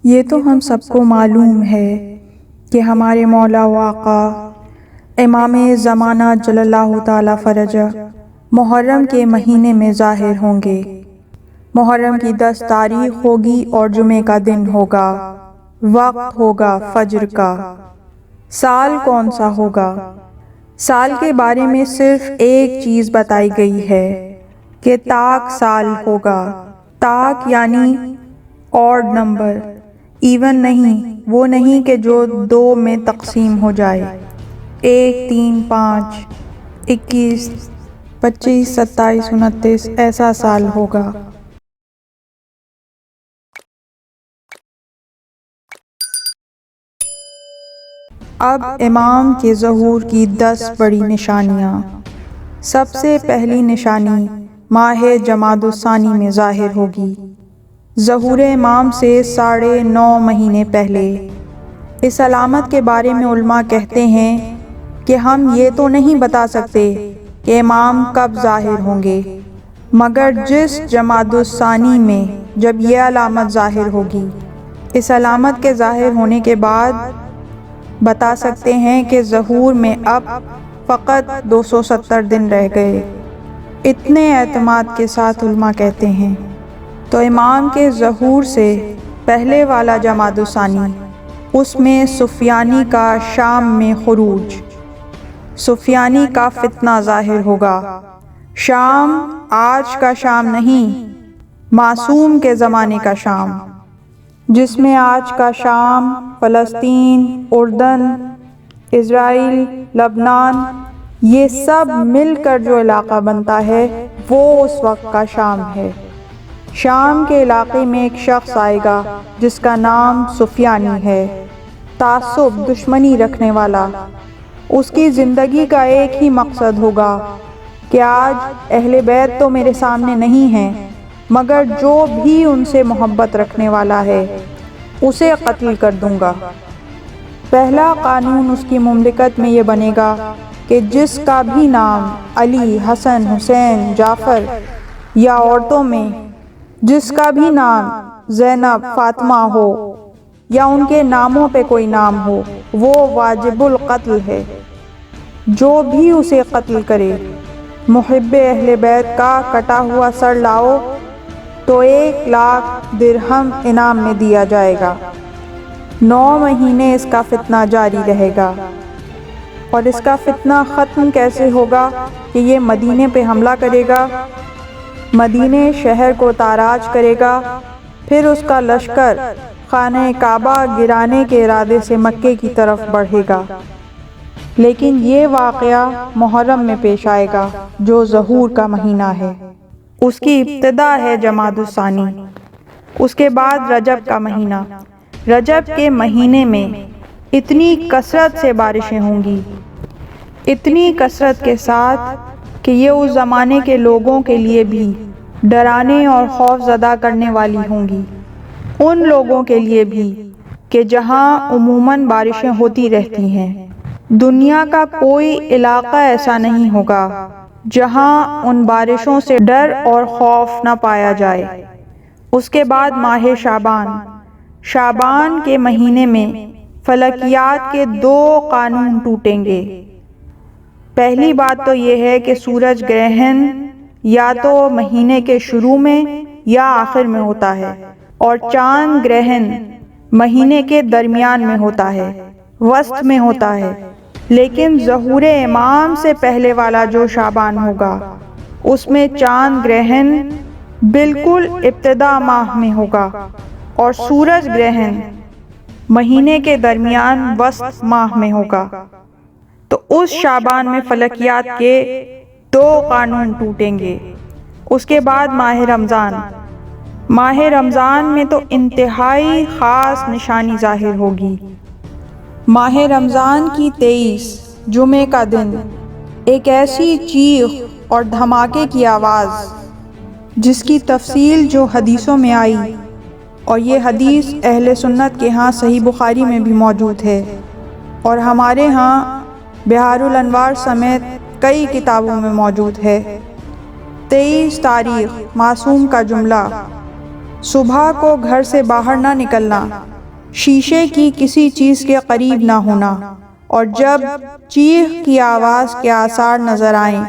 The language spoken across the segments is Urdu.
یہ تو ہم سب کو معلوم ہے کہ ہمارے مولا و آقا امام زمانہ جل اللہ تعالی فرجہ محرم کے مہینے میں ظاہر ہوں گے۔ محرم کی 10 تاریخ ہوگی اور جمعے کا دن ہوگا، وقت ہوگا فجر کا۔ سال کون سا ہوگا؟ سال کے بارے میں صرف ایک چیز بتائی گئی ہے کہ تاک سال ہوگا۔ تاک یعنی آڈ نمبر، ایون نہیں، وہ نہیں کہ جو 2 میں تقسیم ہو جائے، 1 3 5 21 25 27 29 ایسا سال ہوگا۔ اب امام کے ظہور کی 10 بڑی نشانیاں۔ سب سے پہلی نشانی ماہ جمادی الثانی میں ظاہر ہوگی، ظہور امام سے 9.5 مہینے پہلے۔ اس علامت کے بارے میں علماء کہتے ہیں کہ ہم یہ تو نہیں بتا سکتے کہ امام کب ظاہر ہوں گے، مگر جس جمادی الثانی میں جب یہ علامت ظاہر ہوگی، اس علامت کے ظاہر ہونے کے بعد بتا سکتے ہیں کہ ظہور میں اب فقط 270 دن رہ گئے۔ اتنے اعتماد کے ساتھ علماء کہتے ہیں۔ تو امام کے ظہور سے پہلے والا جمادی الثانی، اس میں سفیانی کا شام میں خروج، سفیانی کا فتنہ ظاہر ہوگا۔ شام آج کا شام نہیں، معصوم کے زمانے کا شام، جس میں آج کا شام، فلسطین، اردن، اسرائیل، لبنان، یہ سب مل کر جو علاقہ بنتا ہے وہ اس وقت کا شام ہے۔ شام کے علاقے میں ایک شخص آئے گا جس کا نام سفیانی ہے، تعصب، دشمنی رکھنے والا۔ اس کی زندگی کا ایک ہی مقصد ہوگا کہ آج اہل بیت تو میرے سامنے نہیں ہیں، مگر جو بھی ان سے محبت رکھنے والا ہے اسے قتل کر دوں گا۔ پہلا قانون اس کی مملکت میں یہ بنے گا کہ جس کا بھی نام علی، حسن، حسین، جعفر، یا عورتوں میں جس کا بھی نام زینب، فاطمہ ہو، یا ان کے ناموں پہ کوئی نام ہو، وہ واجب القتل ہے۔ جو بھی اسے قتل کرے، محب اہل بیت کا کٹا ہوا سر لاؤ تو 1,00,000 درہم انعام میں دیا جائے گا۔ 9 مہینے اس کا فتنہ جاری رہے گا۔ اور اس کا فتنہ ختم کیسے ہوگا کہ یہ مدینے پہ حملہ کرے گا، مدینے شہر کو تاراج کرے گا، پھر اس کا لشکر خانہ کعبہ گرانے کے ارادے سے مکے کی طرف بڑھے گا۔ لیکن یہ واقعہ محرم میں پیش آئے گا جو ظہور کا مہینہ ہے۔ اس کی ابتدا ہے جمادی الثانی، اس کے بعد رجب کا مہینہ۔ رجب کے مہینے میں اتنی کثرت سے بارشیں ہوں گی، اتنی کثرت کے ساتھ کہ یہ اس زمانے کے لوگوں کے لیے بھی ڈرانے اور خوف زدہ کرنے والی ہوں گی، ان لوگوں کے لیے بھی کہ جہاں عموماً بارشیں ہوتی رہتی ہیں۔ دنیا کا کوئی علاقہ ایسا نہیں ہوگا جہاں ان بارشوں سے ڈر اور خوف نہ پایا جائے۔ اس کے بعد ماہ شعبان۔ شعبان کے مہینے میں فلکیات کے 2 قانون ٹوٹیں گے۔ پہلی بات تو یہ ہے کہ سورج گرہن یا تو مہینے کے شروع میں یا آخر میں ہوتا ہے، اور چاند گرہن مہینے کے درمیان میں ہوتا ہے، وسط میں ہوتا ہے۔ لیکن ظہور امام سے پہلے والا جو شعبان ہوگا، اس میں چاند گرہن بالکل ابتدا ماہ میں ہوگا، اور سورج گرہن مہینے کے درمیان وسط ماہ میں ہوگا۔ تو اس شعبان میں فلکیات کے 2 قانون ٹوٹیں گے۔ اس کے بعد ماہ رمضان۔ ماہ رمضان میں تو انتہائی خاص نشانی ظاہر ہوگی۔ ماہ رمضان کی 23 جمعے کا دن ایک ایسی چیخ اور دھماکے کی آواز جس کی تفصیل جو حدیثوں میں آئی، اور یہ حدیث اہل سنت کے ہاں صحیح بخاری میں بھی موجود ہے، اور ہمارے ہاں بہار الانوار سمیت کئی کتابوں میں موجود ہے۔ 23 تاریخ معصوم کا جملہ، صبح کو گھر سے باہر نہ نکلنا، شیشے کی کسی چیز کے قریب نہ ہونا، اور جب چیخ کی آواز کے آثار نظر آئیں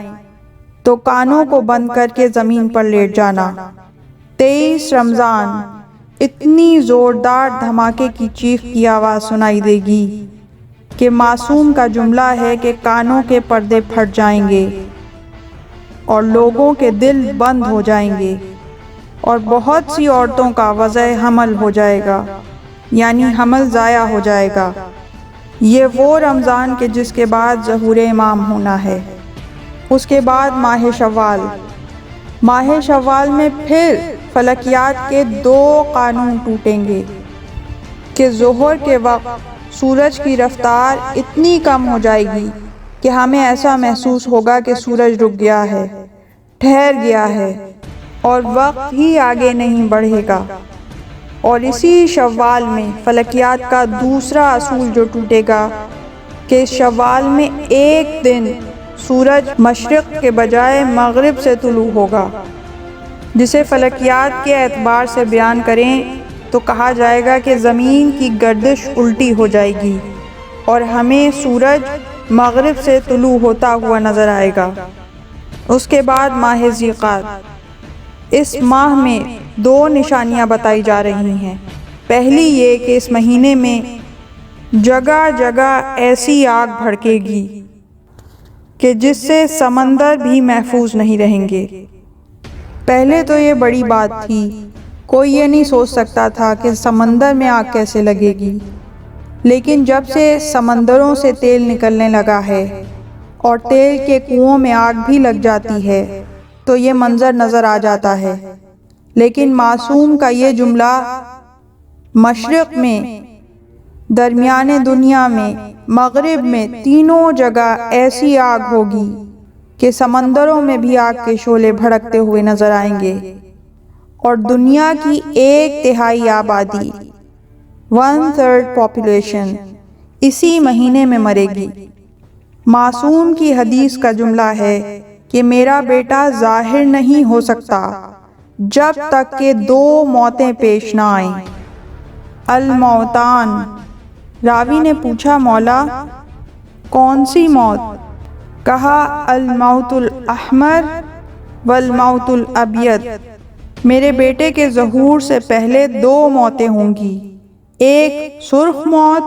تو کانوں کو بند کر کے زمین پر لیٹ جانا۔ 23 رمضان اتنی زوردار دھماکے کی چیخ کی آواز سنائی دے گی کہ معصوم کا جملہ ہے کہ کانوں کے پردے پھٹ جائیں گے اور لوگوں کے دل بند ہو جائیں گے، اور بہت سی عورتوں کا وضع حمل ہو جائے گا، یعنی حمل ضائع ہو جائے گا۔ یہ وہ رمضان کہ جس کے بعد ظہور امام ہونا ہے۔ اس کے بعد ماہ شوال۔ ماہ شوال میں پھر فلکیات کے 2 قانون ٹوٹیں گے کہ ظہر کے وقت سورج کی رفتار اتنی کم ہو جائے گی کہ ہمیں ایسا محسوس ہوگا کہ سورج رک گیا ہے، ٹھہر گیا ہے اور وقت ہی آگے نہیں بڑھے گا۔ اور اسی شوال میں فلکیات کا دوسرا اصول جو ٹوٹے گا کہ شوال میں ایک دن سورج مشرق کے بجائے مغرب سے طلوع ہوگا، جسے فلکیات کے اعتبار سے بیان کریں تو کہا جائے گا کہ زمین کی گردش الٹی ہو جائے گی اور ہمیں سورج مغرب سے طلوع ہوتا ہوا نظر آئے گا۔ اس کے بعد ماہ ذیقعدہ۔ اس ماہ میں 2 نشانیاں بتائی جا رہی ہیں۔ پہلی یہ کہ اس مہینے میں جگہ جگہ ایسی آگ بھڑکے گی کہ جس سے سمندر بھی محفوظ نہیں رہیں گے۔ پہلے تو یہ بڑی بات تھی، کوئی یہ نہیں سوچ سکتا تھا کہ سمندر میں آگ کیسے لگے گی، لیکن جب سے سمندروں سے تیل نکلنے لگا ہے اور تیل کے کنووں میں آگ بھی لگ جاتی ہے تو یہ منظر نظر آ جاتا ہے۔ لیکن معصوم کا یہ جملہ مشرق میں، درمیان دنیا میں، مغرب میں، تینوں جگہ ایسی آگ ہوگی کہ سمندروں میں بھی آگ کے شعلے بھڑکتے ہوئے نظر آئیں گے، اور دنیا کی 1/3 آبادی 1/3 پاپولیشن اسی مہینے میں مرے گی۔ معصوم کی حدیث کا جملہ ہے کہ میرا بیٹا ظاہر نہیں ہو سکتا جب تک کہ 2 موتیں پیش نہ آئیں۔ الموتان۔ راوی نے پوچھا مولا کون سی موت؟ کہا الموت الاحمر والموت الابیض۔ میرے بیٹے کے ظہور سے پہلے 2 موتیں ہوں گی، ایک سرخ موت،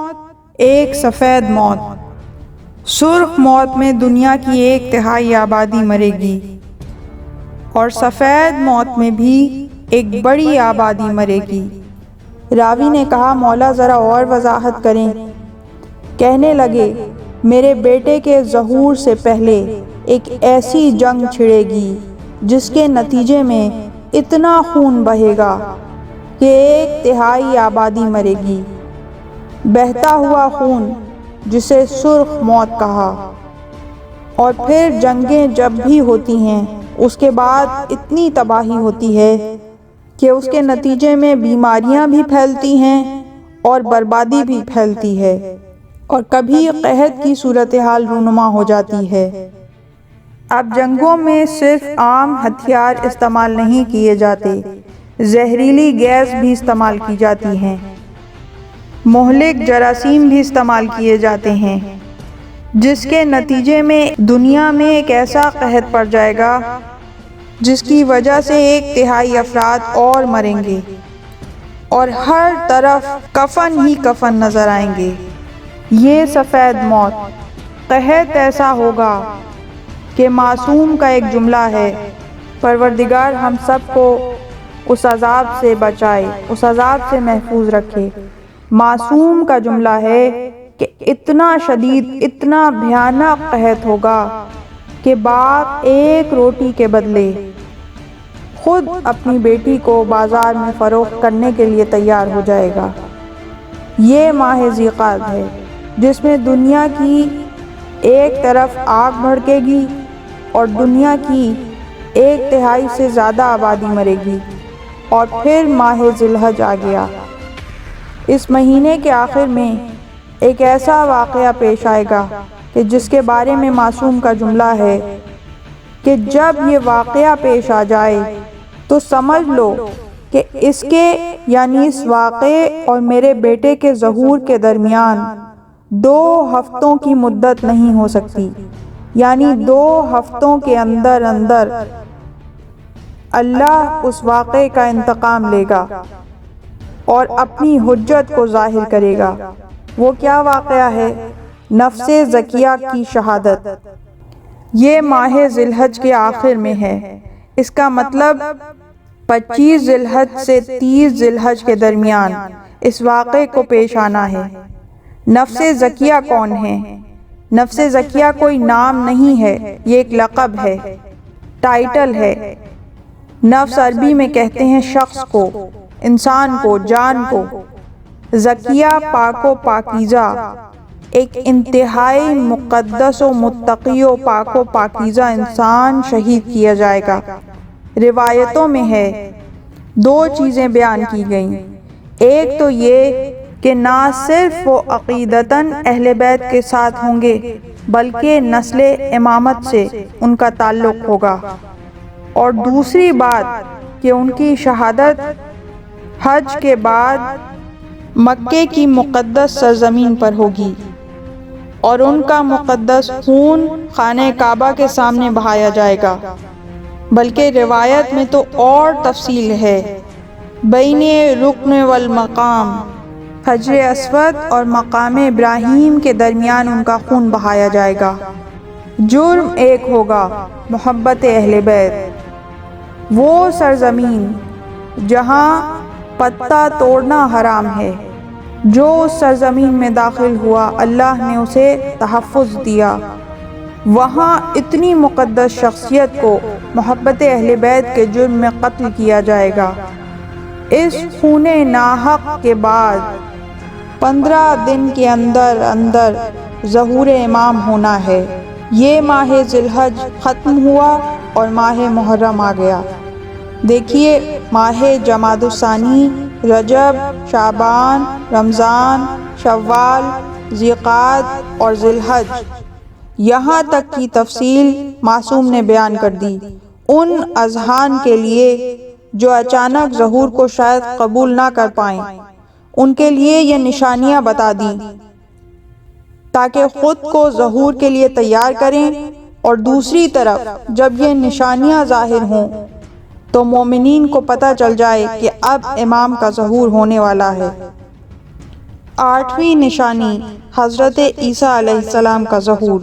ایک سفید موت۔ سرخ موت میں دنیا کی 1/3 آبادی مرے گی، اور سفید موت میں بھی ایک بڑی آبادی مرے گی۔ راوی نے کہا مولا ذرا اور وضاحت کریں۔ کہنے لگے میرے بیٹے کے ظہور سے پہلے ایک ایسی جنگ چھڑے گی جس کے نتیجے میں اتنا خون بہے گا کہ 1/3 آبادی مرے گی، بہتا ہوا خون جسے سرخ موت کہا۔ اور پھر جنگیں جب بھی ہوتی ہیں اس کے بعد اتنی تباہی ہوتی ہے کہ اس کے نتیجے میں بیماریاں بھی پھیلتی ہیں اور بربادی بھی پھیلتی ہے، اور کبھی قحط کی صورتحال رونما ہو جاتی ہے۔ اب جنگوں میں صرف عام ہتھیار استعمال نہیں کیے جاتے، زہریلی گیس بھی استعمال کی جاتی ہیں، مہلک جراثیم بھی استعمال کیے جاتے ہیں، جس کے نتیجے میں دنیا میں ایک ایسا قحط پڑ جائے گا جس کی وجہ سے 1/3 افراد اور مریں گے، اور ہر طرف کفن ہی کفن نظر آئیں گے۔ یہ سفید موت، قحط ایسا ہوگا کہ معصوم کا ایک جملہ ہے پروردگار ہم سب کو اس عذاب سے بچائے، اس عذاب سے محفوظ رکھے۔ معصوم کا جملہ ہے کہ اتنا شدید، اتنا بھیانک قحط ہوگا کہ باپ ایک روٹی کے بدلے خود اپنی بیٹی کو بازار میں فروخت کرنے کے لیے تیار ہو جائے گا۔ یہ ماہ ذیقعدہ ہے جس میں دنیا کی ایک طرف آگ بھڑکے گی اور دنیا کی 1/3 سے زیادہ آبادی مرے گی۔ اور پھر ماہ ذی الحج آ گیا۔ اس مہینے کے آخر میں ایک ایسا واقعہ پیش آئے گا کہ جس کے بارے میں معصوم کا جملہ ہے کہ جب یہ واقعہ پیش آ جائے تو سمجھ لو کہ اس کے یعنی اس واقعے اور میرے بیٹے کے ظہور کے درمیان 2 ہفتوں کی مدت نہیں ہو سکتی، یعنی 2 ہفتوں کے اندر اللہ اس واقعے کا انتقام لے گا اور اپنی حجت کو ظاہر کرے گا۔ وہ کیا واقعہ ہے؟ نفس زکیہ کی شہادت۔ یہ ماہ ذی الحج کے آخر میں ہے، اس کا مطلب 25 ذی الحج سے 30 ذی الحج کے درمیان اس واقعے کو پیش آنا ہے۔ نفس زکیہ کون ہے؟ نفس زکیہ کوئی نام نہیں ہے، یہ ایک لقب ہے، ٹائٹل ہے۔ نفس عربی میں کہتے ہیں شخص کو، انسان کو، جان کو۔ زکیہ پاک و پاکیزہ، ایک انتہائی مقدس و متقی و پاک و پاکیزہ انسان شہید کیا جائے گا۔ روایتوں میں ہے 2 چیزیں بیان کی گئیں، ایک تو یہ کہ نہ صرف وہ عقیدتاً اہل بیت کے ساتھ ہوں گے بلکہ نسل امامت سے ان کا تعلق ہوگا، اور دوسری بات کہ ان کی شہادت حج کے بعد مکے کی مقدس سرزمین پر ہوگی اور ان کا مقدس خون خانہ کعبہ کے سامنے بہایا جائے گا۔ بلکہ روایت میں تو اور تفصیل ہے، بین رکن والمقام، حجر اسود اور مقام ابراہیم کے درمیان ان کا خون بہایا جائے گا۔ جرم ایک ہوگا، محبت اہل بیت، وہ سرزمین جہاں پتا توڑنا حرام ہے۔ جو اس سرزمین میں داخل ہوا اللہ نے اسے تحفظ دیا۔ وہاں اتنی مقدس شخصیت کو محبت اہل بیت کے جرم میں قتل کیا جائے گا۔ اس خون ناحق کے بعد 15 دن کے اندر ظہور امام ہونا ہے۔ یہ ماہ ذی الحج ختم ہوا اور ماہ محرم آ گیا۔ دیکھیے، ماہ جمادی الثانی، رجب، شعبان، رمضان، شوال، ذی القعدہ اور ذی الحج، یہاں تک کی تفصیل معصوم نے بیان کر دی۔ ان اذہان کے لیے جو اچانک ظہور کو شاید قبول نہ کر پائیں، ان کے لیے یہ نشانیاں بتا دیں تاکہ خود کو ظہور کے لیے تیار کریں، اور دوسری طرف جب یہ نشانیاں ظاہر ہوں تو مومنین کو پتہ چل جائے کہ اب امام کا ظہور ہونے والا ہے۔ 8ویں نشانی حضرت عیسیٰ علیہ السلام کا ظہور۔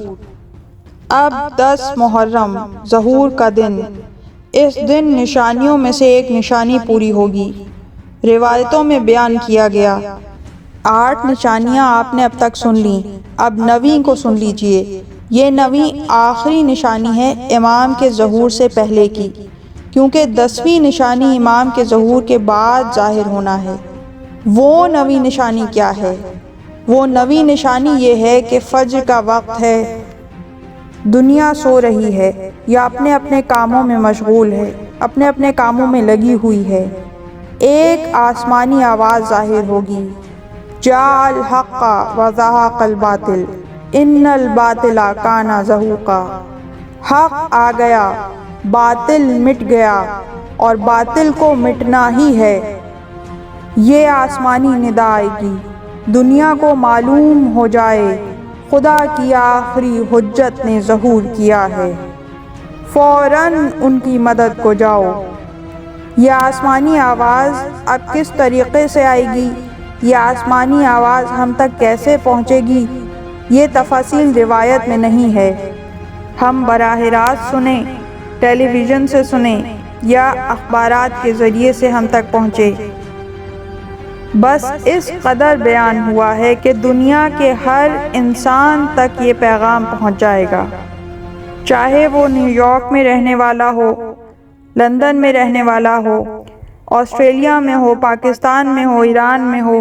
اب 10 محرم ظہور کا دن، اس دن نشانیوں میں سے ایک نشانی پوری ہوگی۔ روایتوں میں بیان کیا گیا 8 نشانیاں آپ نے اب تک سن لیں، اب 9ویں کو سن لیجئے۔ یہ 9ویں آخری نشانی ہے امام کے ظہور سے پہلے کی، کیونکہ 10ویں نشانی امام کے ظہور کے بعد ظاہر ہونا ہے۔ وہ 9ویں نشانی کیا ہے؟ وہ 9ویں نشانی یہ ہے کہ فجر کا وقت ہے، دنیا سو رہی ہے یا اپنے اپنے کاموں میں مشغول ہے، اپنے اپنے کاموں میں لگی ہوئی ہے۔ ایک آسمانی آواز ظاہر ہوگی، جاء الحق وزہق الباطل ان الباطل کان زہوقا، حق آ گیا، باطل مٹ گیا اور باطل کو مٹنا ہی ہے۔ یہ آسمانی ندا آئے گی، دنیا کو معلوم ہو جائے خدا کی آخری حجت نے ظہور کیا ہے، فوراً ان کی مدد کو جاؤ۔ یہ آسمانی آواز اب کس طریقے سے آئے گی؟ یہ آسمانی آواز ہم تک کیسے پہنچے گی؟ یہ تفاصیل روایت میں نہیں ہے۔ ہم براہ راست سنیں، ٹیلی ویژن سے سنیں یا اخبارات کے ذریعے سے ہم تک پہنچے، بس اس قدر بیان ہوا ہے کہ دنیا کے ہر انسان تک یہ پیغام پہنچ جائے گا، چاہے وہ نیو یارک میں رہنے والا ہو، لندن میں رہنے والا ہو، آسٹریلیا میں ہو، پاکستان میں ہو، ایران میں ہو،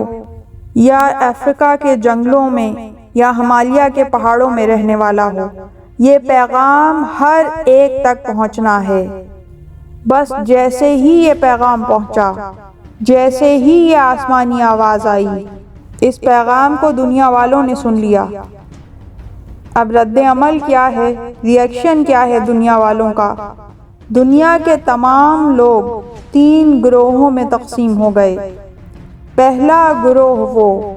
یا افریقہ کے جنگلوں میں یا ہمالیہ کے پہاڑوں میں رہنے والا ہو۔ یہ پیغام ہر ایک تک پہنچنا ہے۔ بس جیسے ہی یہ پیغام پہنچا، جیسے ہی یہ آسمانی آواز آئی، اس پیغام کو دنیا والوں نے سن لیا۔ اب رد عمل کیا ہے؟ ری ایکشن کیا ہے دنیا والوں کا؟ دنیا کے تمام لوگ 3 گروہوں میں تقسیم ہو گئے۔ پہلا گروہ وہ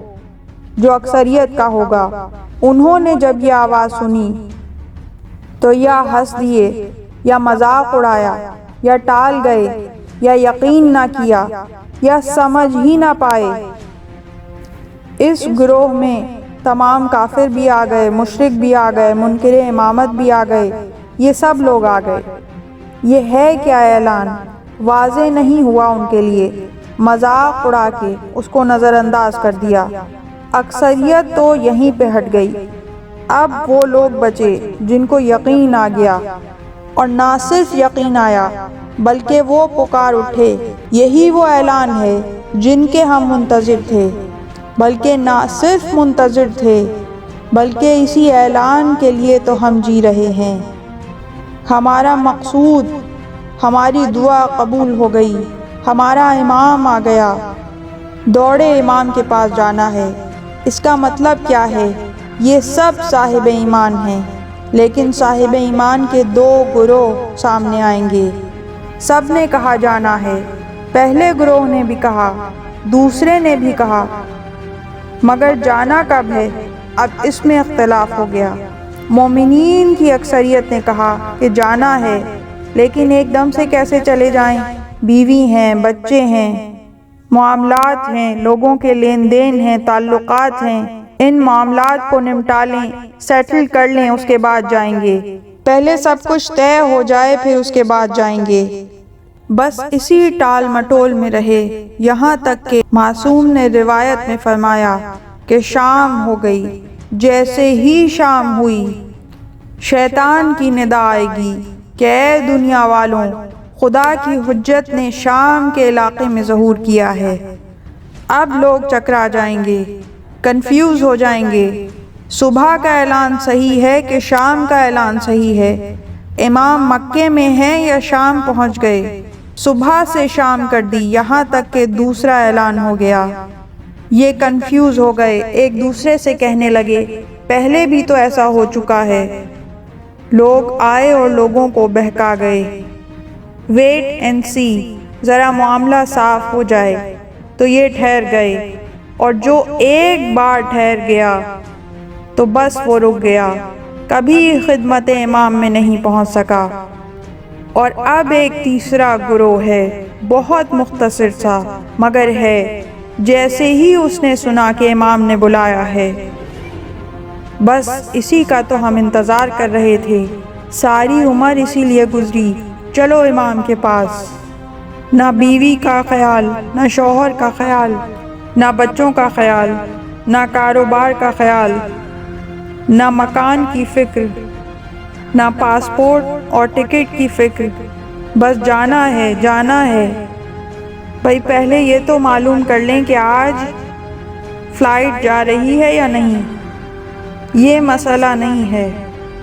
جو اکثریت کا ہوگا، انہوں نے جب یہ آواز سنی تو یا ہنس دیے یا مذاق اڑایا یا ٹال گئے یا یقین نہ کیا یا سمجھ ہی نہ پائے۔ اس گروہ میں تمام کافر بھی آ گئے، مشرک بھی آ گئے، منکر امامت بھی آ گئے، یہ سب لوگ آ گئے۔ یہ ہے کیا اعلان واضح نہیں ہوا ان کے لیے، مذاق اڑا کے اس کو نظر انداز کر دیا۔ اکثریت تو یہیں پہ ہٹ گئی۔ اب وہ لوگ بچے جن کو یقین آ گیا، اور نہ صرف یقین آیا بلکہ وہ پکار اٹھے، یہی وہ اعلان ہے جن کے ہم منتظر تھے، بلکہ نہ صرف منتظر تھے بلکہ اسی اعلان کے لیے تو ہم جی رہے ہیں۔ ہمارا مقصود، ہماری دعا قبول ہو گئی، ہمارا امام آ گیا، دوڑے امام کے پاس جانا ہے۔ اس کا مطلب کیا ہے؟ یہ سب صاحب ایمان ہیں، لیکن صاحب ایمان کے دو گروہ سامنے آئیں گے۔ سب نے کہا جانا ہے، پہلے گروہ نے بھی کہا، دوسرے نے بھی کہا، مگر جانا کب ہے؟ اب اس میں اختلاف ہو گیا۔ مومنین کی اکثریت نے کہا کہ جانا ہے، لیکن ایک دم سے کیسے چلے جائیں؟ بیوی ہیں، بچے ہیں، معاملات ہیں، لوگوں کے لین دین ہیں، تعلقات ہیں، ان معاملات کو نمٹا لیں، سیٹل کر لیں، اس کے بعد جائیں گے۔ پہلے سب کچھ طے ہو جائے پھر اس کے بعد جائیں گے۔ بس اسی ٹال مٹول میں رہے، یہاں تک کہ معصوم نے روایت میں فرمایا کہ شام ہو گئی۔ جیسے ہی شام ہوئی، شیطان کی ندا آئے گی کہ اے دنیا والوں، خدا کی حجت نے شام کے علاقے میں ظہور کیا ہے۔ اب لوگ چکرا جائیں گے، کنفیوز ہو جائیں گے، صبح کا اعلان صحیح ہے کہ شام کا اعلان صحیح ہے؟ امام مکے میں ہیں یا شام پہنچ گئے؟ صبح سے شام کر دی، یہاں تک کہ دوسرا اعلان ہو گیا۔ یہ کنفیوز ہو گئے، ایک دوسرے سے کہنے لگے پہلے بھی تو ایسا ہو چکا ہے۔ لوگ آئے اور لوگوں کو بہکا گئے۔ ویٹ اینڈ سی، ذرا معاملہ صاف ہو جائے۔ تو یہ ٹھہر گئے، اور جو ایک بار ٹھہر گیا تو بس وہ رک گیا، کبھی خدمت امام میں نہیں پہنچ سکا۔ اور اب ایک تیسرا گروہ ہے، بہت مختصر سا مگر ہے۔ جیسے ہی اس نے سنا کہ امام نے بلایا ہے، بس اسی کا تو ہم انتظار کر رہے تھے، ساری عمر اسی لیے گزری، چلو امام کے پاس۔ نہ بیوی کا خیال، نہ شوہر کا خیال، نہ بچوں کا خیال، نہ کاروبار کا خیال، نہ مکان کی فکر، نہ پاسپورٹ اور ٹکٹ کی فکر، بس جانا ہے، جانا ہے۔ بھئی پہلے یہ تو معلوم کر لیں کہ آج فلائٹ جا رہی ہے یا نہیں۔ یہ مسئلہ نہیں ہے،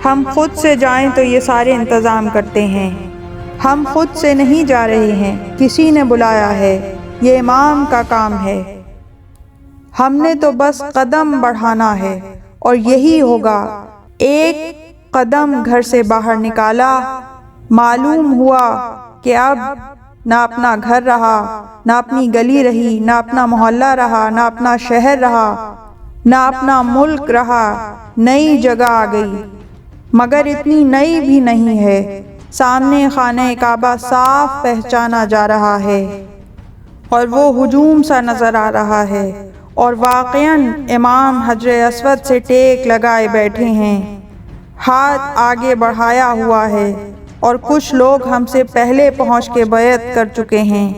ہم خود سے جائیں تو یہ سارے انتظام کرتے ہیں۔ ہم خود سے نہیں جا رہے ہیں، کسی نے بلایا ہے، یہ امام کا کام ہے۔ ہم نے تو بس قدم بڑھانا ہے، اور یہی ہوگا۔ ایک قدم گھر سے باہر نکالا، معلوم ہوا کہ اب نہ اپنا گھر رہا، نہ اپنی گلی رہی، نہ اپنا محلہ رہا، نہ اپنا شہر رہا، نہ اپنا ملک رہا، نئی جگہ آ گئی، مگر اتنی نئی بھی نہیں ہے۔ سامنے خانہ کعبہ صاف پہچانا جا رہا ہے، اور وہ ہجوم سا نظر آ رہا ہے، اور واقعاً امام حجر اسود سے ٹیک لگائے بیٹھے ہیں، ہاتھ آگے بڑھایا ہوا ہے، اور کچھ لوگ ہم سے پہلے پہنچ کے بیعت کر چکے ہیں۔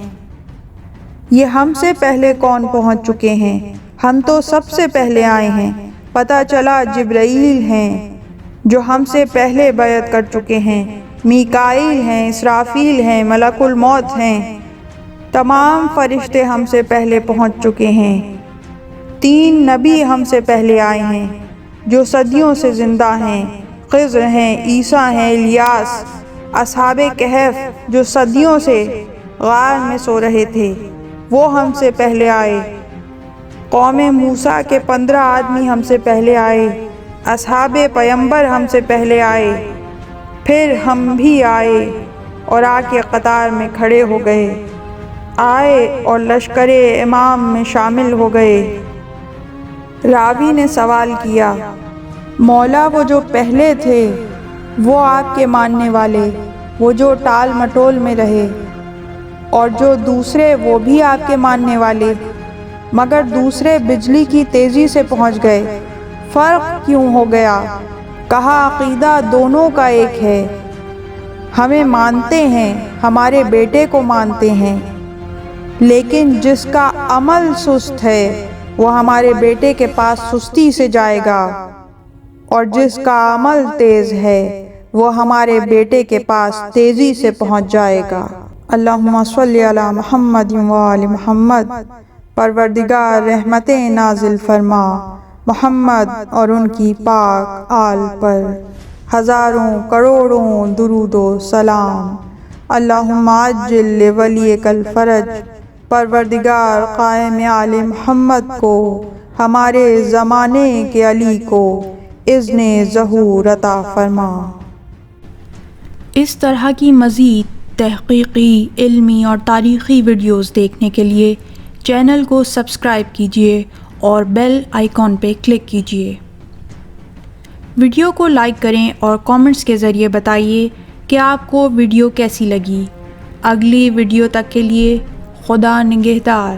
یہ ہم سے پہلے کون پہنچ چکے ہیں؟ ہم تو سب سے پہلے آئے ہیں۔ پتہ چلا جبرائیل ہیں جو ہم سے پہلے بیعت کر چکے ہیں، میکائیل ہیں، اسرافیل ہیں، ملک الموت ہیں، تمام فرشتے ہم سے پہلے پہنچ چکے ہیں۔ 3 نبی ہم سے پہلے آئے ہیں جو صدیوں سے زندہ ہیں، خضر ہیں، عیسیٰ ہیں، الیاس، اصحاب کہف جو صدیوں سے غار میں سو رہے تھے، وہ ہم سے پہلے آئے۔ قوم موسیٰ کے 15 آدمی ہم سے پہلے آئے، اصحاب پیمبر ہم سے پہلے آئے، پھر ہم بھی آئے اور آ کے قطار میں کھڑے ہو گئے۔ آئے اور لشکر امام میں شامل ہو گئے۔ راوی نے سوال کیا، مولا وہ جو پہلے تھے وہ آپ کے ماننے والے، وہ جو ٹال مٹول میں رہے، اور جو دوسرے وہ بھی آپ کے ماننے والے، مگر دوسرے بجلی کی تیزی سے پہنچ گئے، فرق کیوں ہو گیا؟ کہا عقیدہ دونوں کا ایک ہے، ہمیں مانتے ہیں، ہمارے بیٹے کو مانتے ہیں، لیکن جس کا عمل سست ہے وہ ہمارے بیٹے کے پاس سستی سے جائے گا، اور جس کا عمل تیز ہے وہ ہمارے بیٹے کے پاس تیزی سے پہنچ جائے گا۔ اللہم صلی علی محمد و آل محمد۔ پروردگار رحمتیں نازل فرما محمد اور ان کی پاک آل پر ہزاروں کروڑوں درود و سلام۔ اللہم عجل لولیک الفرج۔ پروردگار قائم آل محمد کو، ہمارے زمانے کے علی کو اذن ظہور عطا فرما۔ اس طرح کی مزید تحقیقی، علمی اور تاریخی ویڈیوز دیکھنے کے لیے چینل کو سبسکرائب کیجیے اور بیل آئیکن پہ کلک کیجیے۔ ویڈیو کو لائک کریں اور کامنٹس کے ذریعے بتائیے کہ آپ کو ویڈیو کیسی لگی۔ اگلی ویڈیو تک کے لیے خدا نگہدار۔